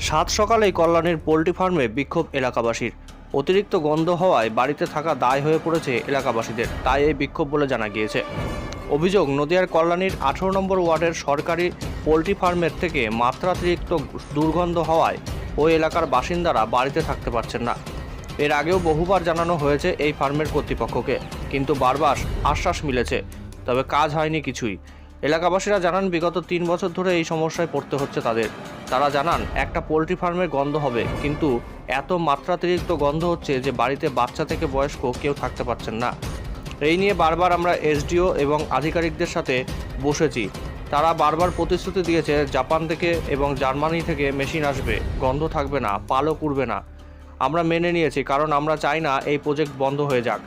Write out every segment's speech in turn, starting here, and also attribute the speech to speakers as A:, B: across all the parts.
A: সাত সকালেই কল্যাণীর পোল্ট্রি ফার্মে বিক্ষোভ এলাকাবাসীর। অতিরিক্ত গন্ধ হওয়ায় বাড়িতে থাকা দায় হয়ে পড়েছে এলাকাবাসীদের, তাই এই বিক্ষোভ বলে জানা গিয়েছে। অভিযোগ, নদিয়ার কল্যাণীর 18 নম্বর ওয়ার্ডের সরকারি পোল্ট্রি ফার্মের থেকে মাত্রাতিরিক্ত দুর্গন্ধ হওয়ায় ওই এলাকার বাসিন্দারা বাড়িতে থাকতে পারছেন না। এর আগেও বহুবার জানানো হয়েছে এই ফার্মের কর্তৃপক্ষকে, কিন্তু বারবার আশ্বাস মিলেছে, তবে কাজ হয়নি কিছুই। এলাকাবাসীরা জানান, বিগত 3 বছর ধরে এই সমস্যায় পড়তে হচ্ছে তাদের। তারা জানান, একটা পোল্ট্রি ফার্মের গন্ধ হবে, কিন্তু এত মাত্রাতিরিক্ত গন্ধ হচ্ছে যে বাড়িতে বাচ্চা থেকে বয়স্ক কেউ থাকতে পারছেন না। এই নিয়ে বারবার আমরা এসডিও এবং আধিকারিকদের সাথে বসেছি। তারা বারবার প্রতিশ্রুতি দিয়েছে জাপান থেকে এবং জার্মানি থেকে মেশিন আসবে, গন্ধ থাকবে না, পালক উড়বে না। আমরা মেনে নিয়েছি, কারণ আমরা চাই না এই প্রজেক্ট বন্ধ হয়ে যাক,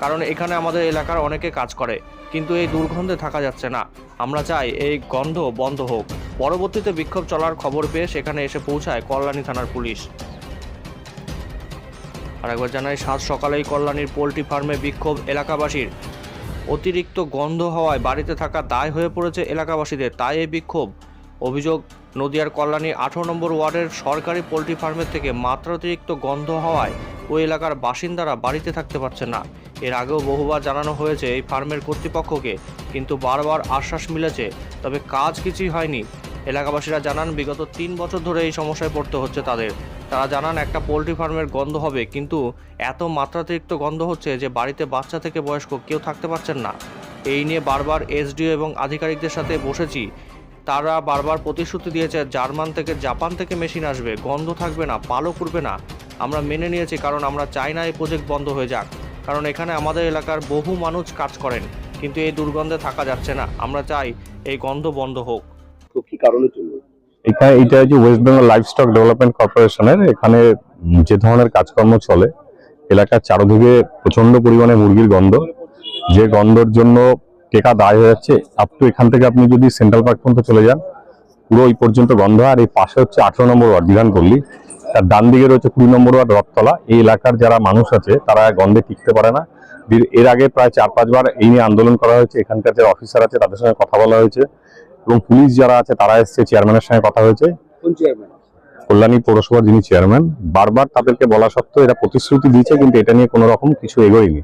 A: কারণ এখানে আমাদের এলাকার অনেকে কাজ করে, কিন্তু এই দুর্গন্ধে থাকা যাচ্ছে না। আমরা চাই এই গন্ধ বন্ধ হোক। পরবর্তীতে বিক্ষোভ চলার খবর পেয়ে সেখানে এসে পৌঁছায় কল্যাণী থানার পুলিশ। আরেকবার জানাই, সাত সকালেই কল্যাণীর পোল্ট্রি ফার্মে বিক্ষোভ এলাকাবাসীর। অতিরিক্ত গন্ধ হওয়ায় বাড়িতে থাকা দায় হয়ে পড়েছে এলাকাবাসীদের, তাই এই বিক্ষোভ। অভিযোগ, নদিয়ার কল্যাণী 18 নম্বর ওয়ার্ডের সরকারি পোল্ট্রি ফার্মের থেকে মাত্রাতিরিক্ত গন্ধ হওয়ায় ওই এলাকার বাসিন্দারা বাড়িতে থাকতে পারছেন না। এর আগেও বহুবার জানানো হয়েছে এই ফার্মের কর্তৃপক্ষকে, কিন্তু বারবার আশ্বাস মিলেছে, তবে কাজ কিছুই হয়নি। এলাকাবাসীরা জানান, বিগত 3 বছর ধরে এই সমস্যায় পড়তে হচ্ছে তাদের। তারা জানান, একটা পোল্ট্রি ফার্মের গন্ধ হবে, কিন্তু এত মাত্রাতিরিক্ত গন্ধ হচ্ছে যে বাড়িতে বাচ্চা থেকে বয়স্ক কেউ থাকতে পারছেন না। এই নিয়ে বারবার এসডিও এবং আধিকারিকদের সাথে বসেছি। তারা বারবার প্রতিশ্রুতি দিয়েছে জার্মান থেকে জাপান থেকে মেশিন আসবে, গন্ধ থাকবে না, পালক উড়বে না। আমরা মেনে নিয়েছি, কারণ আমরা চাই না এই প্রজেক্ট বন্ধ হয়ে যাক, কারণ এখানে আমাদের এলাকার বহু মানুষ কাজ করেন, কিন্তু এই দুর্গন্ধে থাকা যাচ্ছে না। আমরা চাই এই গন্ধ বন্ধ হোক।
B: তো কি কারণে চলবে?
C: এখানে এটা হচ্ছে ওয়েস্ট বেঙ্গল লাইভস্টক ডেভেলপমেন্ট কর্পোরেশনের। এখানে যে ধরনের কাজকর্ম চলে, এলাকার চারদিকে প্রচন্ড পরিমাণে মুরগির গন্ধ, যে গন্ধের জন্য টেকা দায় হয়ে যাচ্ছে। আপ টু এখান থেকে আপনি যদি সেন্ট্রাল পার্ক পর্যন্ত চলে যান, পুরো ওই পর্যন্ত গন্ধ। আর এই পাশে হচ্ছে 18 নম্বর ওয়ার্ড বিধানপল্লী, তার ডান দিকে রয়েছে 20 নম্বর ওয়ার্ড রথতলা। এই এলাকার যারা মানুষ আছে তারা গন্ধে টিকতে পারে না। এর আগে প্রায় 4-5 বার এই নিয়ে আন্দোলন করা হয়েছে। এখানকার যে অফিসার আছে তাদের সঙ্গে কথা বলা হয়েছে, এবং পুলিশ যারা আছে তারা এসছে, চেয়ারম্যানের সঙ্গে কথা হয়েছে।
B: কোন চেয়ারম্যান?
C: কল্যাণী পৌরসভার যিনি চেয়ারম্যান। বারবার তাদেরকে বলা সত্ত্বেও এরা প্রতিশ্রুতি দিয়েছে, কিন্তু এটা নিয়ে কোনো রকম কিছু এগোয়নি।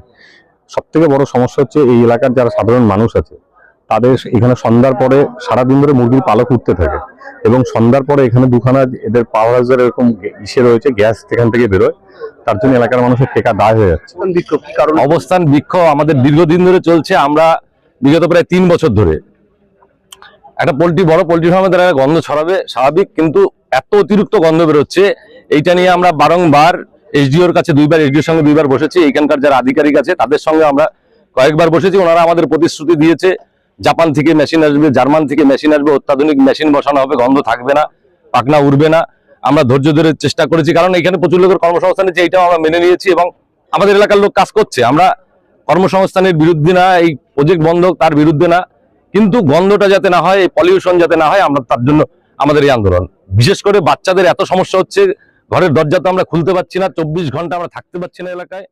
C: সব থেকে বড় সমস্যা হচ্ছে এই এলাকার যারা সাধারণ মানুষ আছে তাদের এখানে সন্ধ্যার পরে সারাদিন ধরে মুরগির পালক উঠতে থাকে, এবং সন্ধ্যার পরে এখানে দুখানা এদের পাওয়ার হাউসের এরকম ইসে রয়েছে, গ্যাস এখান থেকে বেরোয়। তার জন্য এলাকার মানুষের টেকা দায় হয়ে যাচ্ছে।
B: বিক্ষোভ কি কারণে?
D: অবস্থান বিক্ষোভ আমাদের দীর্ঘদিন ধরে চলছে। আমরা বিগত প্রায় 3 বছর ধরে একটা বড় পোল্ট্রি ফার্মে তারা গন্ধ ছড়াবে স্বাভাবিক, কিন্তু এত অতিরিক্ত গন্ধ বেরোচ্ছে, এইটা নিয়ে আমরা বারংবার এসডিওর কাছে এসডিওর সঙ্গে 2 বার বসেছি। এইখানকার যারা আধিকারিক আছে তাদের সঙ্গে আমরা কয়েকবার বসেছি। ওনারা আমাদের প্রতিশ্রুতি দিয়েছে জাপান থেকে মেশিন আসবে, জার্মান থেকে মেশিন আসবে, অত্যাধুনিক মেশিন বসানো হবে, গন্ধ থাকবে না, পাখনা উড়বে না। আমরা ধৈর্য ধরে চেষ্টা করেছি, কারণ এখানে প্রচুর লোকের কর্মসংস্থান আছে, এইটাও আমরা মেনে নিয়েছি, এবং আমাদের এলাকার লোক কাজ করছে। আমরা কর্মসংস্থানের বিরুদ্ধে না, এই প্রজেক্ট বন্ধ তার বিরুদ্ধে না, কিন্তু গন্ধটা যাতে না হয়, পলিউশন যাতে না হয়, আমরা তার জন্য আমাদের এই আন্দোলন। বিশেষ করে বাচ্চাদের এত সমস্যা হচ্ছে, ঘরের দরজা তো আমরা খুলতে পারছি না, 24 ঘন্টা আমরা থাকতে পারছি না এলাকায়।